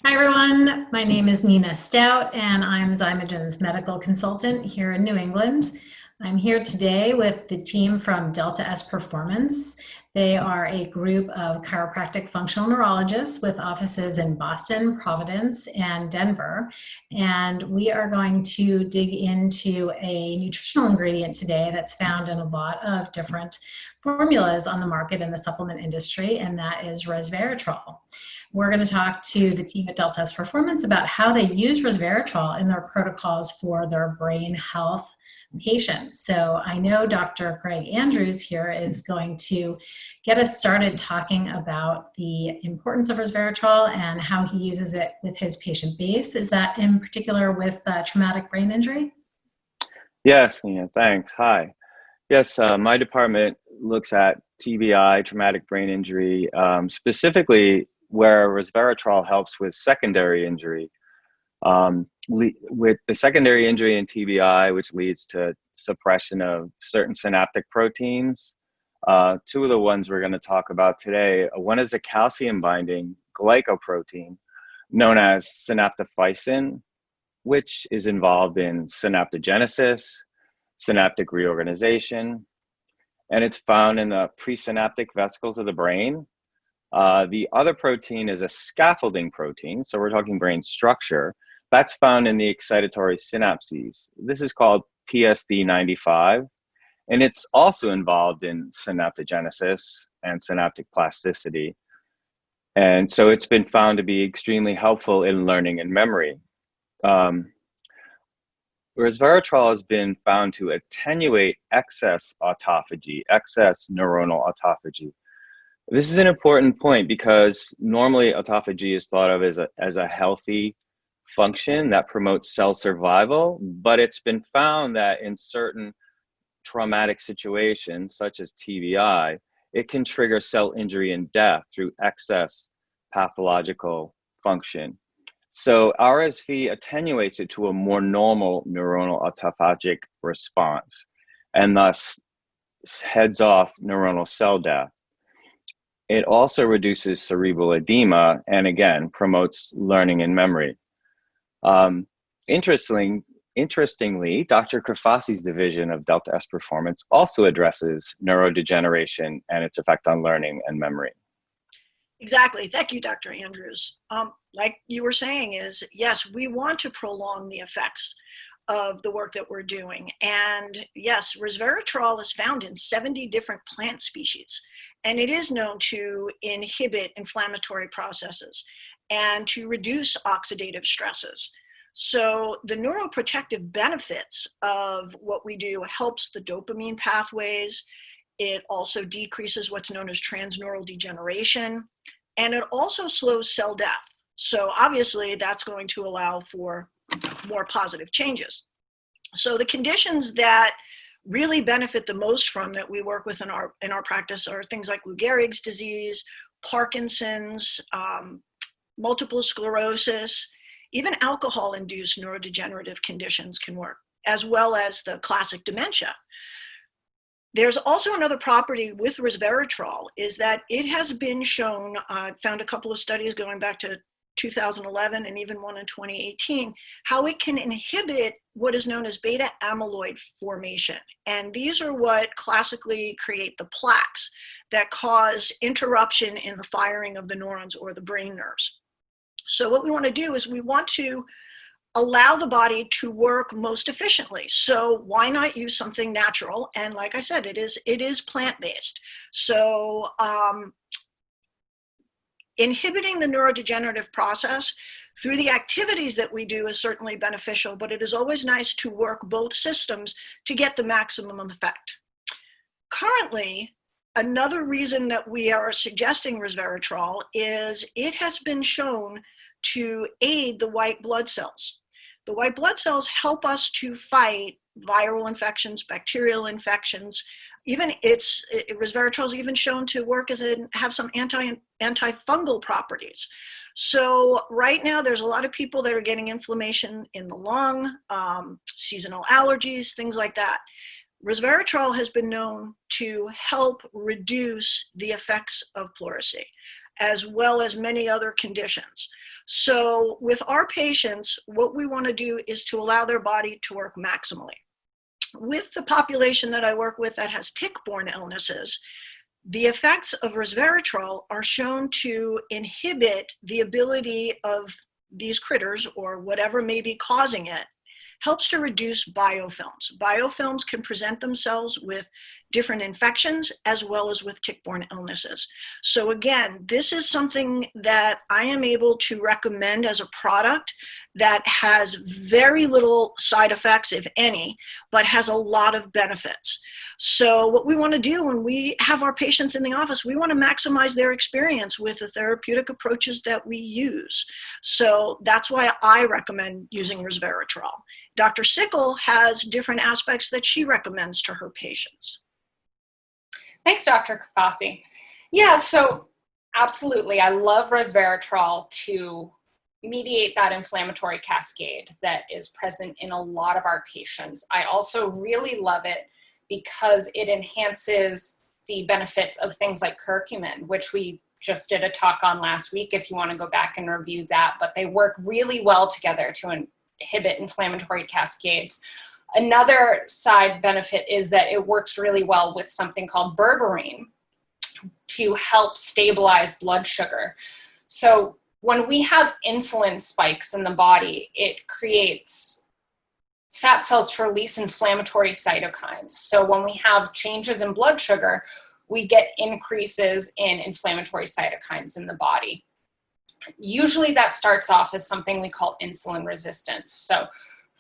Hi, everyone. My name is Nina Stout, and I'm Zymogen's medical consultant here in New England. I'm here today with the team from Delta S Performance. They are a group of chiropractic functional neurologists with offices in Boston, Providence, and Denver. And we are going to dig into a nutritional ingredient today that's found in a lot of different formulas on the market in the supplement industry, and that is resveratrol. We're going to talk to the team at Delta S Performance about how they use resveratrol in their protocols for their brain health patients. So I know Dr. Greg Andrews here is going to get us started talking about the importance of resveratrol and how he uses it with his patient base. Is that in particular with traumatic brain injury? Yes, Nina, thanks. Hi. Yes, my department looks at TBI, traumatic brain injury, specifically where resveratrol helps with secondary injury. With the secondary injury in TBI, which leads to suppression of certain synaptic proteins. Two of the ones we're going to talk about today, one is a calcium binding glycoprotein known as synaptophysin, which is involved in synaptogenesis, synaptic reorganization, and it's found in the presynaptic vesicles of the brain. The other protein is a scaffolding protein, so we're talking brain structure. That's found in the excitatory synapses. This is called PSD95, and it's also involved in synaptogenesis and synaptic plasticity. And so it's been found to be extremely helpful in learning and memory. Resveratrol has been found to attenuate excess autophagy, excess neuronal autophagy. This is an important point because normally autophagy is thought of as a healthy function that promotes cell survival, but it's been found that in certain traumatic situations, such as TBI, it can trigger cell injury and death through excess pathological function. So RSV attenuates it to a more normal neuronal autophagic response and thus heads off neuronal cell death. It also reduces cerebral edema and again promotes learning and memory. Interestingly, Dr. Krafasi's division of Delta S Performance also addresses neurodegeneration and its effect on learning and memory. Exactly. Thank you, Dr. Andrews. Like you were saying is, yes, we want to prolong the effects of the work that we're doing. And yes, resveratrol is found in 70 different plant species, and it is known to inhibit inflammatory processes and to reduce oxidative stresses. So the neuroprotective benefits of what we do helps the dopamine pathways. It also decreases what's known as transneural degeneration, and it also slows cell death. So obviously that's going to allow for more positive changes. So the conditions that really benefit the most from that we work with in our practice are things like Lou Gehrig's disease, Parkinson's, multiple sclerosis, even alcohol-induced neurodegenerative conditions can work, as well as the classic dementia. There's also another property with resveratrol is that it has been shown, found a couple of studies going back to 2011 and even one in 2018, how it can inhibit what is known as beta amyloid formation. And these are what classically create the plaques that cause interruption in the firing of the neurons or the brain nerves. So what we want to do is we want to allow the body to work most efficiently. So why not use something natural? And like I said, it is plant-based. So inhibiting the neurodegenerative process through the activities that we do is certainly beneficial, but it is always nice to work both systems to get the maximum effect. Currently, another reason that we are suggesting resveratrol is it has been shown to aid the white blood cells. The white blood cells help us to fight viral infections, bacterial infections. Even resveratrol is even shown to work have some antifungal properties. So right now there's a lot of people that are getting inflammation in the lung, seasonal allergies, things like that. Resveratrol has been known to help reduce the effects of pleurisy. as well as many other conditions. So with our patients, what we want to do is to allow their body to work maximally. With the population that I work with that has tick-borne illnesses, the effects of resveratrol are shown to inhibit the ability of these critters, or whatever may be causing it, helps to reduce biofilms. Biofilms can present themselves with different infections as well as with tick-borne illnesses. So again, this is something that I am able to recommend as a product that has very little side effects, if any, but has a lot of benefits. So what we want to do when we have our patients in the office, we want to maximize their experience with the therapeutic approaches that we use. So that's why I recommend using resveratrol. Dr. Sickle has different aspects that she recommends to her patients. Thanks, Dr. Kafasi. Yeah, so absolutely. I love resveratrol to mediate that inflammatory cascade that is present in a lot of our patients. I also really love it because it enhances the benefits of things like curcumin, which we just did a talk on last week if you want to go back and review that, but they work really well together to inhibit inflammatory cascades. Another side benefit is that it works really well with something called berberine to help stabilize blood sugar. So when we have insulin spikes in the body, it creates fat cells to release inflammatory cytokines. So when we have changes in blood sugar, we get increases in inflammatory cytokines in the body. Usually that starts off as something we call insulin resistance. So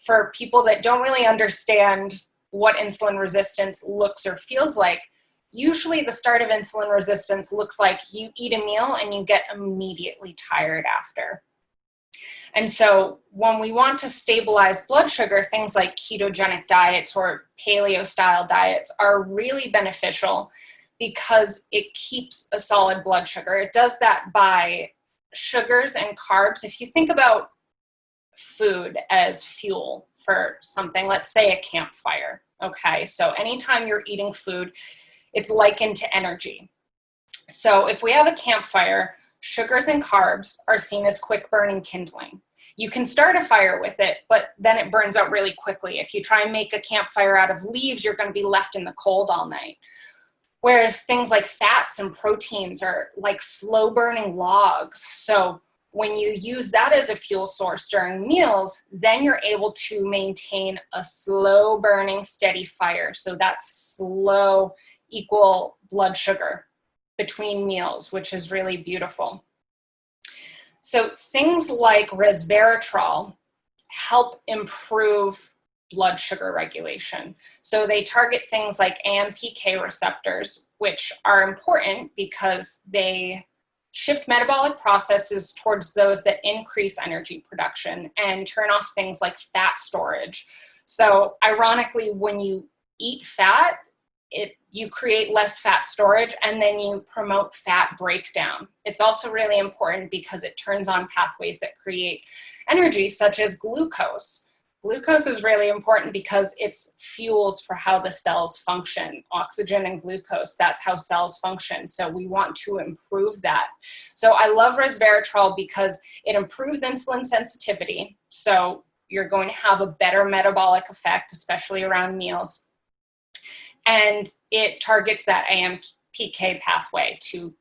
for people that don't really understand what insulin resistance looks or feels like, usually the start of insulin resistance looks like you eat a meal and you get immediately tired after. And so when we want to stabilize blood sugar, things like ketogenic diets or paleo-style diets are really beneficial because it keeps a solid blood sugar. It does that by sugars and carbs. If you think about food as fuel for something, let's say a campfire, okay? So anytime you're eating food, it's likened to energy. So if we have a campfire, sugars and carbs are seen as quick burning kindling. You can start a fire with it, but then it burns out really quickly. If you try and make a campfire out of leaves, you're going to be left in the cold all night. Whereas things like fats and proteins are like slow burning logs. So when you use that as a fuel source during meals, then you're able to maintain a slow burning steady fire. So that's slow, equal blood sugar between meals, which is really beautiful. So things like resveratrol help improve blood sugar regulation. So they target things like AMPK receptors, which are important because they shift metabolic processes towards those that increase energy production and turn off things like fat storage. So ironically, when you eat fat, you create less fat storage and then you promote fat breakdown. It's also really important because it turns on pathways that create energy, such as glucose. Glucose is really important because it's fuels for how the cells function. Oxygen and glucose, that's how cells function. So we want to improve that. So I love resveratrol because it improves insulin sensitivity. So you're going to have a better metabolic effect, especially around meals. And it targets that AMPK pathway to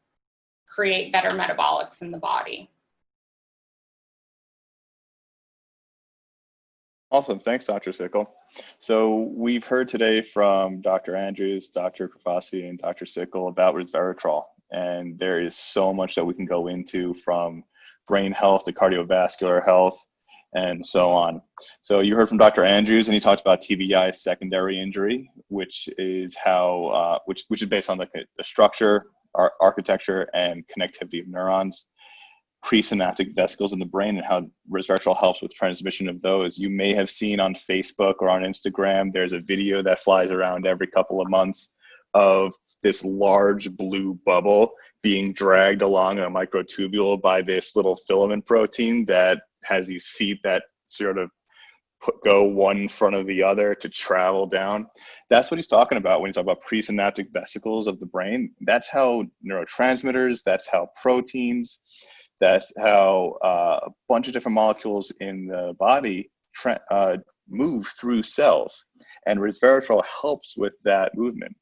create better metabolics in the body. Awesome. Thanks, Dr. Sickle. So we've heard today from Dr. Andrews, Dr. Kafasi, and Dr. Sickle about resveratrol. And there is so much that we can go into, from brain health to cardiovascular health and so on. So you heard from Dr. Andrews, and he talked about TBI, secondary injury, which is how, which is based on the structure, architecture, and connectivity of neurons. Presynaptic vesicles in the brain and how resveratrol helps with transmission of those. You may have seen on Facebook or on Instagram, there's a video that flies around every couple of months of this large blue bubble being dragged along a microtubule by this little filament protein that has these feet that sort of go one in front of the other to travel down. That's what he's talking about when he's talking about presynaptic vesicles of the brain. That's how neurotransmitters, that's how proteins, that's how a bunch of different molecules in the body move through cells. And resveratrol helps with that movement.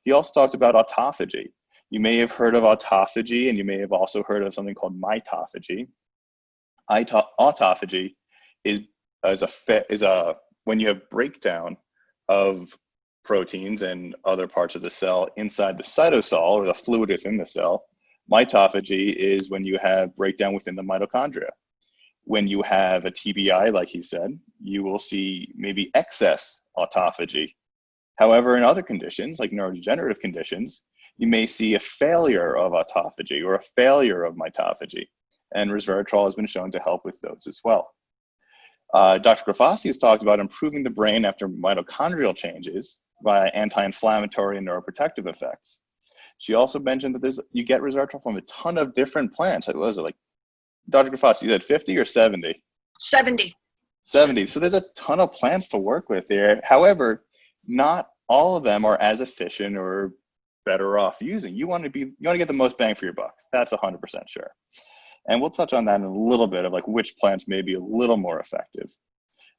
He also talked about autophagy. You may have heard of autophagy, and you may have also heard of something called mitophagy. Autophagy is when you have breakdown of proteins and other parts of the cell inside the cytosol, or the fluid within the cell. Mitophagy is when you have breakdown within the mitochondria. When you have a TBI, like he said, you will see maybe excess autophagy. However, in other conditions, like neurodegenerative conditions, you may see a failure of autophagy or a failure of mitophagy. And resveratrol has been shown to help with those as well. Dr. Grafasi has talked about improving the brain after mitochondrial changes via anti-inflammatory and neuroprotective effects. She also mentioned that you get resveratrol from a ton of different plants. What was it, like, Dr. Grafasi, you said 50 or 70? 70. 70. So there's a ton of plants to work with here. However, not all of them are as efficient or better off using. You want to get the most bang for your buck. That's 100% sure. And we'll touch on that in a little bit of like which plants may be a little more effective.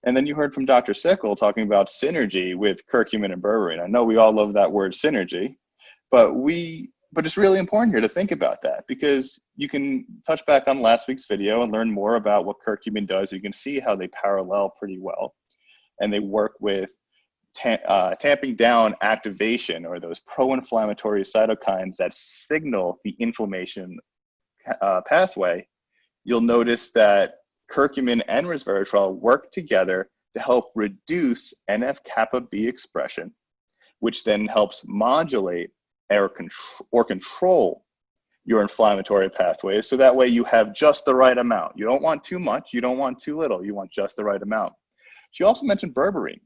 And then you heard from Dr. Sickle talking about synergy with curcumin and berberine. I know we all love that word synergy, but it's really important here to think about that, because you can touch back on last week's video and learn more about what curcumin does. You can see how they parallel pretty well, and they work with tamping down activation, or those pro-inflammatory cytokines that signal the inflammation pathway. You'll notice that curcumin and resveratrol work together to help reduce NF-kappa B expression, which then helps modulate or control your inflammatory pathways. So that way you have just the right amount. You don't want too much, you don't want too little, you want just the right amount. She also mentioned berberine.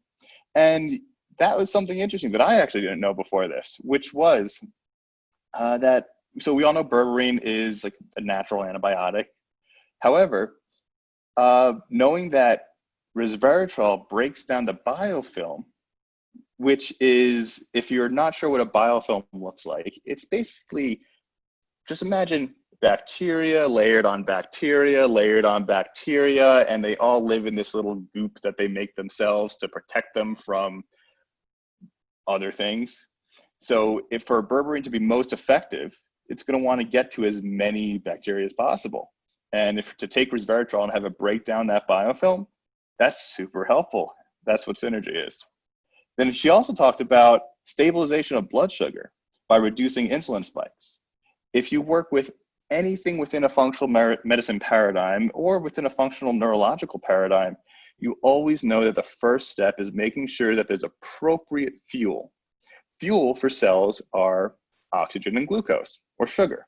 And that was something interesting that I actually didn't know before this, which was so we all know berberine is like a natural antibiotic. However, knowing that resveratrol breaks down the biofilm, which is, if you're not sure what a biofilm looks like, it's basically, just imagine bacteria layered on bacteria, layered on bacteria, and they all live in this little goop that they make themselves to protect them from other things. So if for berberine to be most effective, it's going to want to get to as many bacteria as possible. And if to take resveratrol and have it break down that biofilm, that's super helpful. That's what synergy is. Then she also talked about stabilization of blood sugar by reducing insulin spikes. If you work with anything within a functional medicine paradigm or within a functional neurological paradigm, you always know that the first step is making sure that there's appropriate fuel. Fuel for cells are oxygen and glucose, or sugar.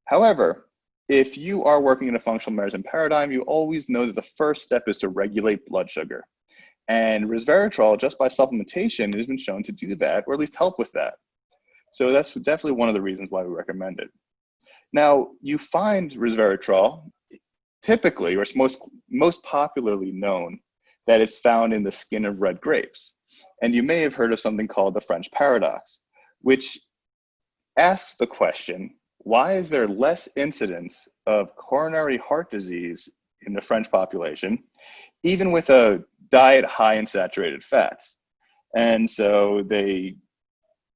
However, if you are working in a functional medicine paradigm, you always know that the first step is to regulate blood sugar. And resveratrol, just by supplementation, has been shown to do that, or at least help with that. So that's definitely one of the reasons why we recommend it. Now, you find resveratrol typically, or it's most popularly known, that it's found in the skin of red grapes. And you may have heard of something called the French paradox, which asks the question, why is there less incidence of coronary heart disease in the French population, even with a diet high in saturated fats? And so they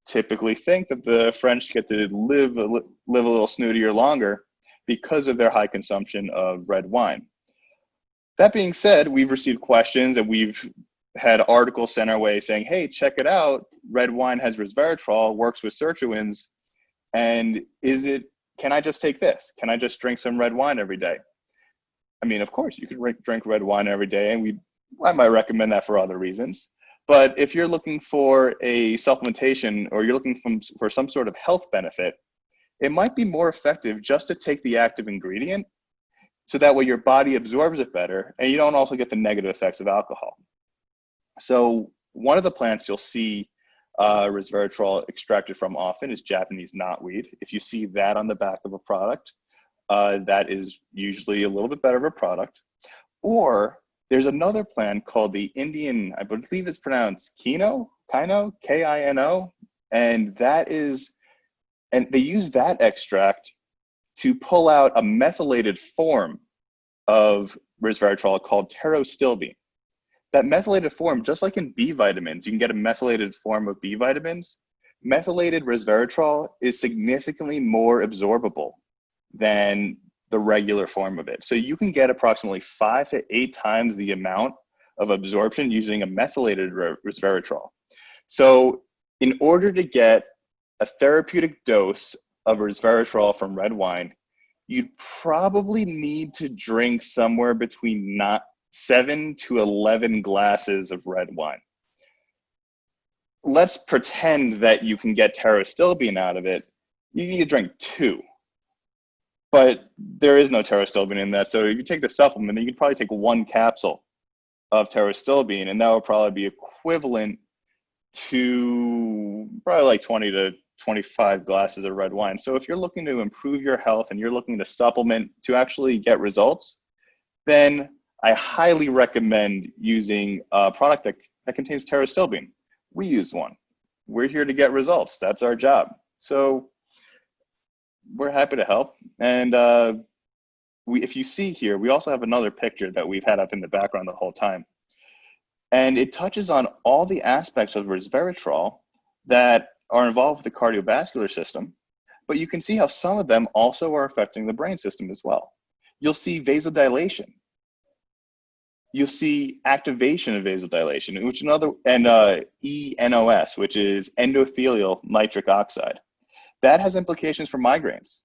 typically think that the French get to live a little snootier longer because of their high consumption of red wine. That being said, we've received questions and we've had articles sent our way saying, hey, check it out, red wine has resveratrol, works with sirtuins, and can I just take this? Can I just drink some red wine every day? I mean, of course, you can drink red wine every day, and I might recommend that for other reasons. But if you're looking for a supplementation, or you're looking for some sort of health benefit, it might be more effective just to take the active ingredient, so that way your body absorbs it better, and you don't also get the negative effects of alcohol. So one of the plants you'll see resveratrol extracted from often is Japanese knotweed. If you see that on the back of a product, that is usually a little bit better of a product. Or there's another plant called the Indian, I believe it's pronounced Kino, Kino, and they use that extract to pull out a methylated form of resveratrol called pterostilbene. That methylated form, just like in B vitamins, you can get a methylated form of B vitamins. Methylated resveratrol is significantly more absorbable than the regular form of it. So you can get approximately 5 to 8 times the amount of absorption using a methylated resveratrol. So in order to get a therapeutic dose of resveratrol from red wine, you'd probably need to drink somewhere between 7 to 11 glasses of red wine. Let's pretend that you can get pterostilbene out of it. You need to drink 2. But there is no pterostilbene in that. So if you take the supplement, then you could probably take 1 capsule of pterostilbene, and that would probably be equivalent to probably like 20 to 25 glasses of red wine. So if you're looking to improve your health and you're looking to supplement to actually get results, then I highly recommend using a product that contains pterostilbene. We use one. We're here to get results. That's our job. So we're happy to help. And if you see here, we also have another picture that we've had up in the background the whole time. And it touches on all the aspects of resveratrol that are involved with the cardiovascular system, but you can see how some of them also are affecting the brain system as well. You'll see vasodilation. You'll see activation of vasodilation, and ENOS, which is endothelial nitric oxide. That has implications for migraines.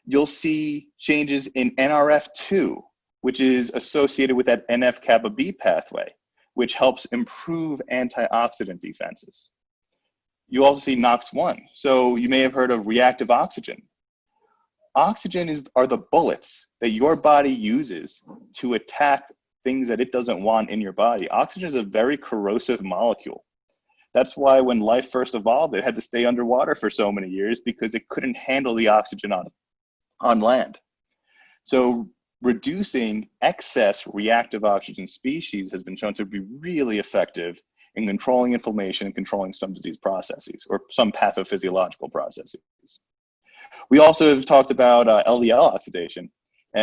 You'll see changes in NRF2, which is associated with that NF-kappa B pathway, which helps improve antioxidant defenses. You also see NOx1. So you may have heard of reactive oxygen. Oxygen are the bullets that your body uses to attack things that it doesn't want in your body. Oxygen is a very corrosive molecule. That's why when life first evolved, it had to stay underwater for so many years because it couldn't handle the oxygen on land. So reducing excess reactive oxygen species has been shown to be really effective in controlling inflammation and controlling some disease processes or some pathophysiological processes. We also have talked about LDL oxidation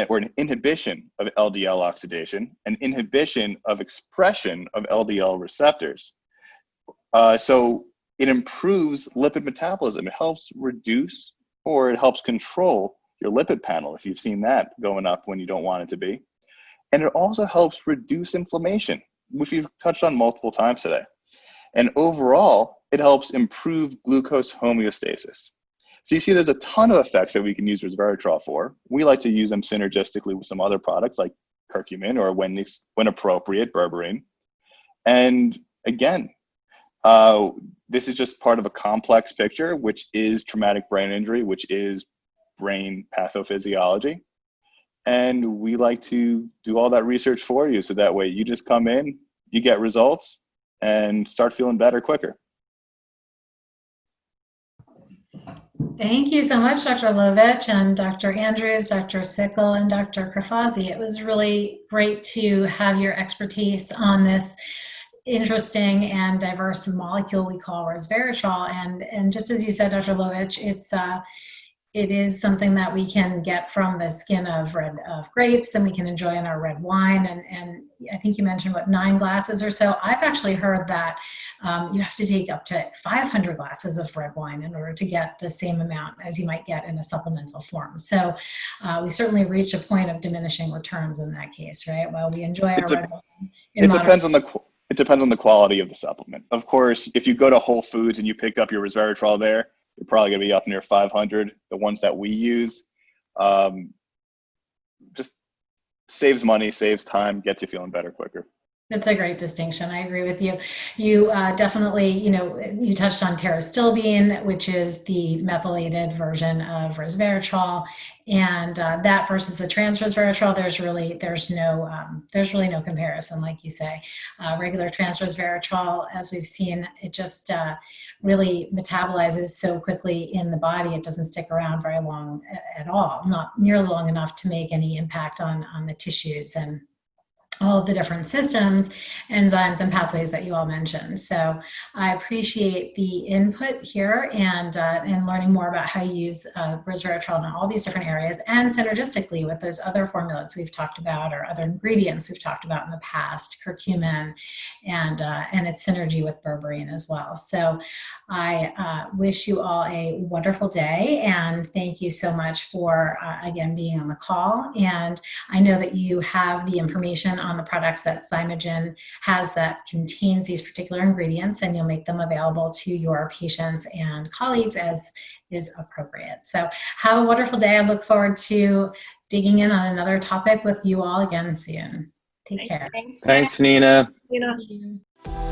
or an inhibition of LDL oxidation, an inhibition of expression of LDL receptors. So it improves lipid metabolism. It helps reduce or it helps control your lipid panel if you've seen that going up when you don't want it to be. And it also helps reduce inflammation, which we've touched on multiple times today. And overall, it helps improve glucose homeostasis. So you see there's a ton of effects that we can use resveratrol for. We like to use them synergistically with some other products like curcumin or when appropriate, berberine. And again, this is just part of a complex picture, which is traumatic brain injury, which is brain pathophysiology. And we like to do all that research for you. So that way you just come in, you get results and start feeling better quicker. Thank you so much, Dr. Lovich and Dr. Andrews, Dr. Sickle, and Dr. Krafasi. It was really great to have your expertise on this interesting and diverse molecule we call resveratrol. And just as you said, Dr. Lovich, it is something that we can get from the skin of grapes, and we can enjoy in our red wine. And I think you mentioned, 9 glasses or so. I've actually heard that you have to take up to 500 glasses of red wine in order to get the same amount as you might get in a supplemental form. So we certainly reached a point of diminishing returns in that case, right? While we enjoy our red wine. It depends on the quality of the supplement. Of course, if you go to Whole Foods and you pick up your resveratrol there, you're probably going to be up near 500. The ones that we use just saves money, saves time, gets you feeling better quicker. That's a great distinction. I agree with you. You definitely, you touched on pterostilbene, which is the methylated version of resveratrol, and that versus the trans resveratrol, there's really no comparison, like you say. Regular trans resveratrol, as we've seen, it just really metabolizes so quickly in the body. It doesn't stick around very long at all, not nearly long enough to make any impact on the tissues. And all of the different systems, enzymes, and pathways that you all mentioned. So I appreciate the input here and learning more about how you use resveratrol in all these different areas and synergistically with those other formulas we've talked about or other ingredients we've talked about in the past, curcumin, and its synergy with berberine as well. So I wish you all a wonderful day, and thank you so much for, again, being on the call. And I know that you have the information on the products that Zymogen has that contains these particular ingredients, and you'll make them available to your patients and colleagues as is appropriate. So have a wonderful day. I look forward to digging in on another topic with you all again soon. Take care. Thanks. Thanks, Nina. You know. Thank you.